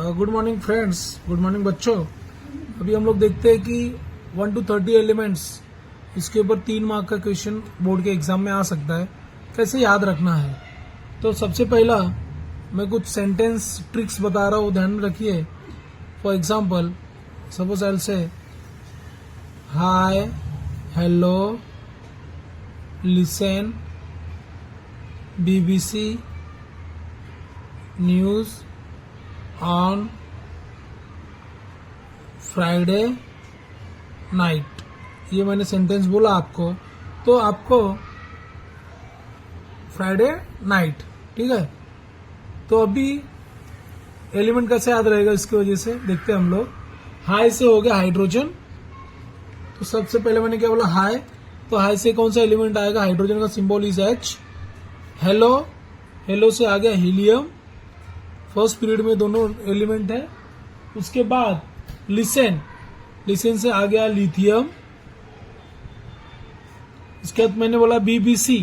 Good morning friends, good morning बच्चों। अभी हम लोग देखते हैं कि 1 to 30 एलिमेंट्स, इसके ऊपर 3 मार्क का क्वेश्चन बोर्ड के एग्जाम में आ सकता है। कैसे याद रखना है, तो सबसे पहला मैं कुछ सेंटेंस ट्रिक्स बता रहा हूँ, ध्यान में रखिए। For example, suppose I say hi, hello, listen, BBC news on Friday night. ये मैंने सेंटेंस बोला आपको, तो आपको फ्राइडे नाइट, ठीक है। तो अभी एलिमेंट कैसे याद रहेगा, इसकी वजह से देखते हैं हम लोग। हाई से हो गया हाइड्रोजन, तो सबसे पहले मैंने क्या बोला, हाई। तो हाई से कौन सा एलिमेंट आएगा, हाइड्रोजन का symbol is H। Hello, hello से आ गया हीलियम, फर्स्ट पीरियड में दोनों एलिमेंट है। उसके बाद लिसन, लिसन से आ गया लिथियम। इसके बाद मैंने बोला BBC,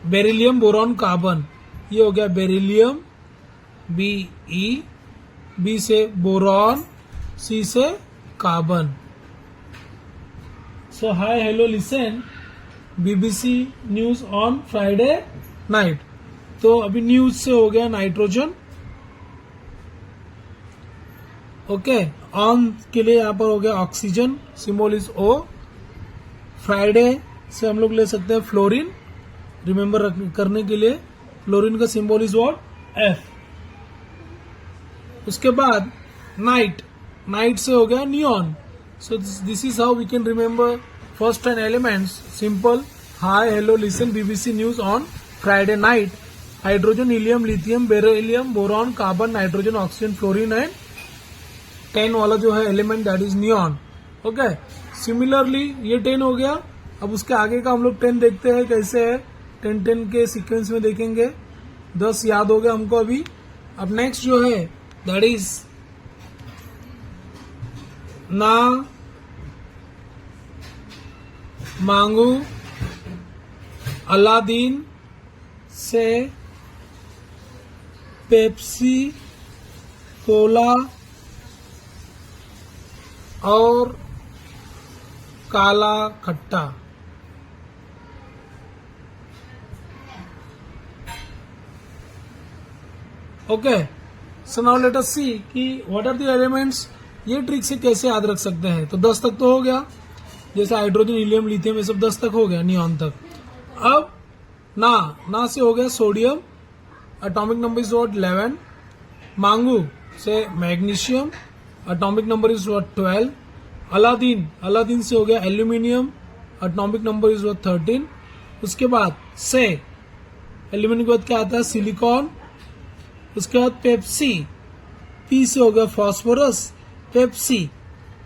बेरिलियम, बोरॉन, कार्बन। ये हो गया बेरिलियम, BE, B से बोरॉन, C से carbon. So hi, hello, listen, BBC news on Friday night. तो अभी न्यूज से हो गया नाइट्रोजन, ओके। ऑन के लिए यहाँ पर हो गया oxygen, symbol is O। Friday से हम लोग ले सकते हैं फ्लोरीन, रिमेम्बर करने के लिए। फ्लोरीन का सिंबल इज व्हाट, F। उसके बाद नाइट, नाइट से हो गया neon. So this is how we can remember first 10 elements. Simple, hi, hello, listen, BBC news on Friday night. Hydrogen, helium, lithium, beryllium, boron, carbon, nitrogen, oxygen, fluorine and 10 वाला जो है element, that is neon, okay. Similarly ये 10 हो गया। अब उसके आगे का हम लोग 10 देखते हैं कैसे है। 10 के सीक्वेंस में देखेंगे। 10 याद हो गया हमको अभी। अब नेक्स्ट जो है दैट इज ना मांगू, अलादीन से पेप्सी, कोला और काला खट्टा। Okay, so now let us see कि व्हाट आर द एलिमेंट्स। ये ट्रिक से कैसे याद रख सकते हैं। तो 10 तक तो हो गया, जैसे हाइड्रोजन, हीलियम, लिथियम, ये सब 10 तक हो गया, नियॉन तक। अब ना से हो गया sodium, atomic number is what 11। मांगू से magnesium, atomic number is what 12। Aladdin, Aladdin से हो गया aluminium, atomic number is what 13। उसके बाद से एल्यूमिनियम के बाद क्या आता है, सिलिकॉन। उसके बाद पेप्सी, पी से हो गया फॉस्फोरस, पेप्सी,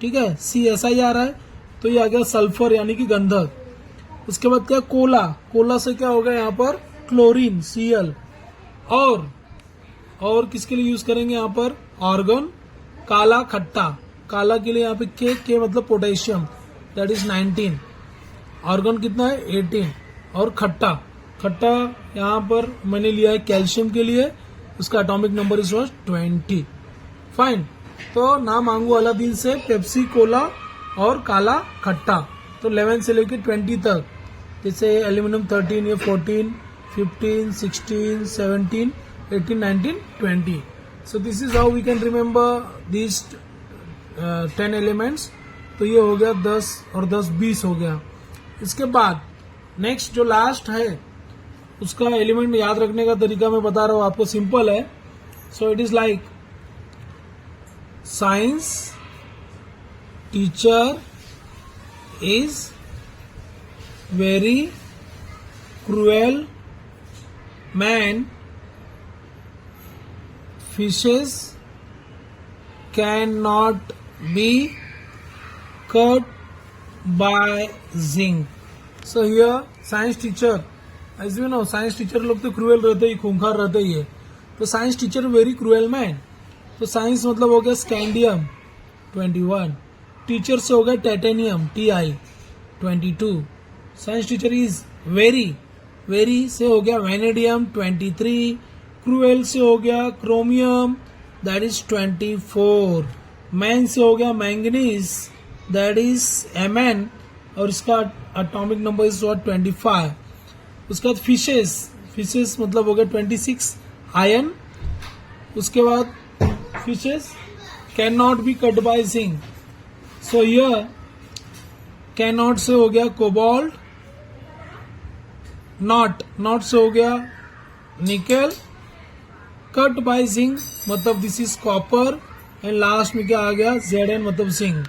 ठीक है। CSI आ रहा है, तो ये आ गया सल्फर यानी कि गंधक। उसके बाद क्या, कोला, कोला से क्या होगा यहाँ पर क्लोरीन, Cl। और किसके लिए यूज करेंगे यहाँ पर, ऑर्गन। काला खट्टा, काला के लिए यहाँ पे के मतलब पोटेशियम, दैट इज 19। ऑर्गन कितना है, 18। और खट्टा, खट्टा यहाँ पर मैंने लिया है कैल्शियम के लिए, उसका एटॉमिक नंबर इज 20। फाइन। तो ना मांगू अलादीन से पेप्सी, कोला और काला खट्टा। तो 11 से लेकर 20 तक, जैसे एल्यूमिनियम 13, ये 14, 15, 16, 17, 18, 19, 20। So this is how we can remember this 10 elements. तो ये हो गया 10 और 10 20 हो गया। इसके बाद नेक्स्ट जो लास्ट है, उसका एलिमेंट याद रखने का तरीका मैं बता रहा हूं आपको, सिंपल है। So it is like science teacher is very cruel man, fishes can not be cut by zinc. So here science teacher, as you know, science teacher लोग तो क्रूएल रहते ही, खूंखार रहते ही है। तो science teacher very cruel man. तो science मतलब हो गया स्कैंडियम 21, टीचर से हो गया titanium Ti 22। Science teacher is very, very से हो गया वेनेडियम 23, क्रूएल से हो गया क्रोमियम दैट इज 24। मैन से हो गया मैंगनीज, दैट इज Mn, और इसका एटॉमिक नंबर इज 25। उसके बाद फिशेस मतलब हो गया 26 आयरन। उसके बाद fishes can not be cut by zinc, so here can not से हो गया कोबाल्ट, नॉट से हो गया निकेल, कट बाय जिंक मतलब this is copper, and last में क्या आ गया Zn मतलब जिंक।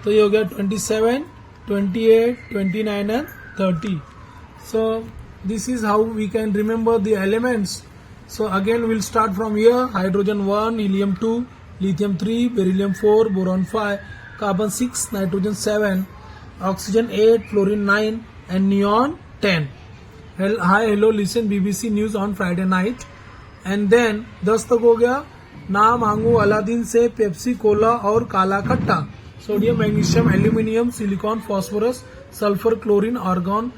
तो ये हो गया 27, 28, 29 and 30। So this is how we can remember the elements. So again we'll start from here: hydrogen 1, helium 2, lithium 3, beryllium 4, boron 5, carbon 6, nitrogen 7, oxygen 8, fluorine 9 and neon 10. Hi, hello, listen BBC News on Friday night. And then 10 तक हो गया। ना मांगू Aladdin से Pepsi Cola और काला खट्टा। Sodium, magnesium, aluminium, silicon, phosphorus, sulphur, chlorine, argon,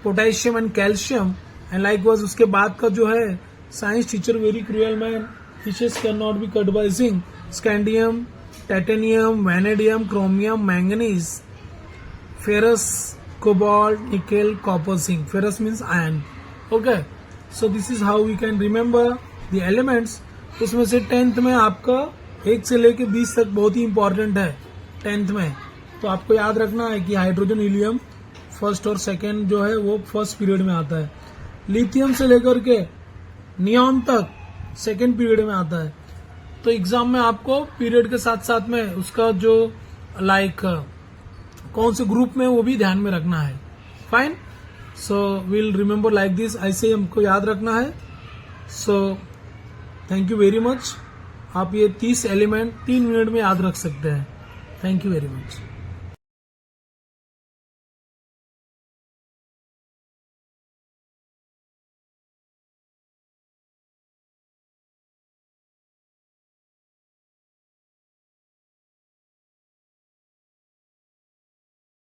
potassium and calcium. And likewise उसके बाद का जो है science teacher very cruel man, fishes can not be cut by zinc, scandium, titanium, vanadium, chromium, manganese, ferrous, cobalt, nickel, copper, zinc. Ferrous means iron. Okay, so this is how we can remember the elements. उसमें से 10th में आपका 1 से लेके 20 तक बहुत ही important है 10th में। तो आपको याद रखना है कि हाइड्रोजन, हीलियम फर्स्ट और सेकेंड जो है वो फर्स्ट पीरियड में आता है। लिथियम से लेकर के नियॉन तक सेकेंड पीरियड में आता है। तो एग्जाम में आपको पीरियड के साथ साथ में उसका जो कौन से ग्रुप में वो भी ध्यान में रखना है। Fine, so will remember like this, ऐसे ही हमको याद रखना है। So thank you very much. आप ये 30 एलिमेंट 3 मिनट में याद रख सकते हैं। Thank you very much.